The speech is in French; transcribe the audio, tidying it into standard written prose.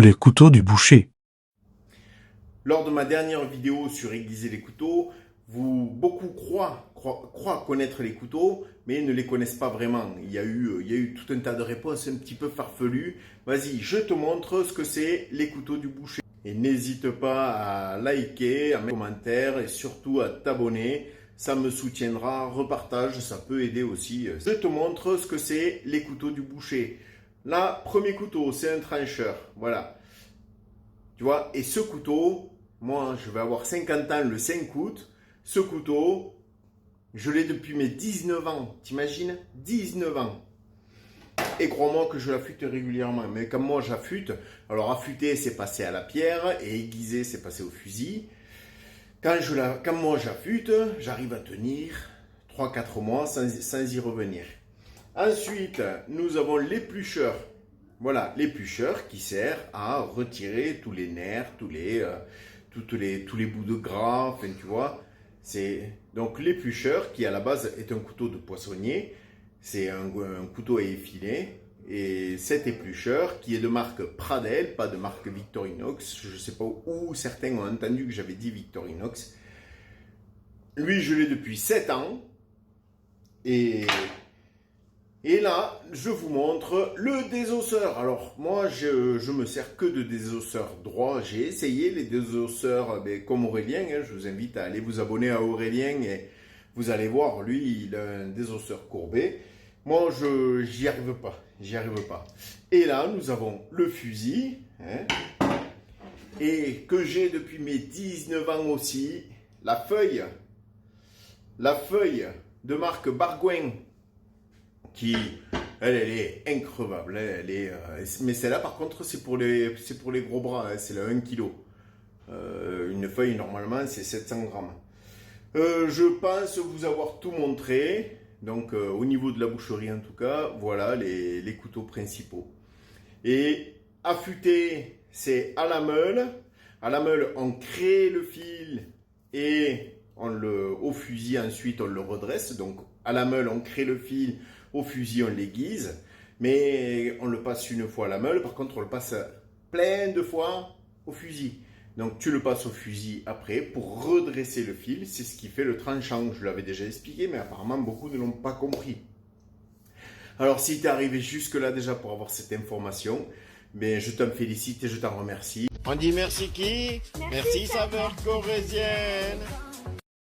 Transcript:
Les couteaux du boucher. Lors de ma dernière vidéo sur aiguiser les couteaux, beaucoup croient connaître les couteaux, mais ne les connaissent pas vraiment. Il y a eu tout un tas de réponses un petit peu farfelues. Vas-y, je te montre ce que c'est les couteaux du boucher. Et n'hésite pas à liker, à mettre un commentaire et surtout à t'abonner. Ça me soutiendra, repartage, ça peut aider aussi. Je te montre ce que c'est les couteaux du boucher. Là, premier couteau, c'est un trancheur. Voilà. Tu vois, et ce couteau, moi, je vais avoir 50 ans le 5 août. Ce couteau, je l'ai depuis mes 19 ans. T'imagines? 19 ans. Et crois-moi que je l'affûte régulièrement. Mais comme moi, j'affûte, alors affûter, c'est passé à la pierre, et aiguiser, c'est passé au fusil. Quand moi, j'affûte, j'arrive à tenir 3-4 mois sans y revenir. Ensuite, nous avons l'éplucheur. Voilà, l'éplucheur qui sert à retirer tous les nerfs, tous les bouts de gras, enfin tu vois. C'est donc l'éplucheur qui à la base est un couteau de poissonnier, c'est un couteau à effiler. Et cet éplucheur qui est de marque Pradel, pas de marque Victorinox, je ne sais pas où certains ont entendu que j'avais dit Victorinox. Lui, je l'ai depuis 7 ans. Et là, je vous montre le désosseur. Alors, moi, je me sers que de désosseur droit. J'ai essayé les désosseurs comme Aurélien. Je vous invite à aller vous abonner à Aurélien et vous allez voir, lui, il a un désosseur courbé. Moi, j'y arrive pas. J'y arrive pas. Et là, nous avons le fusil. Et que j'ai depuis mes 19 ans aussi. La feuille de marque Bargouin. Qui, elle est increvable. Mais celle-là, par contre, c'est pour les gros bras. C'est le 1 kg. Une feuille, normalement, c'est 700 grammes. Je pense vous avoir tout montré. Donc, au niveau de la boucherie, en tout cas, voilà les couteaux principaux. Et affûter, c'est à la meule. À la meule, on crée le fil et au fusil, ensuite, on le redresse. Donc, à la meule, on crée le fil. Au fusil, on l'aiguise, mais on le passe une fois à la meule. Par contre, on le passe plein de fois au fusil. Donc, tu le passes au fusil après pour redresser le fil. C'est ce qui fait le tranchant. Je l'avais déjà expliqué, mais apparemment, beaucoup ne l'ont pas compris. Alors, si tu es arrivé jusque-là déjà pour avoir cette information, je t'en félicite et je t'en remercie. On dit merci qui? Merci saveur corésienne.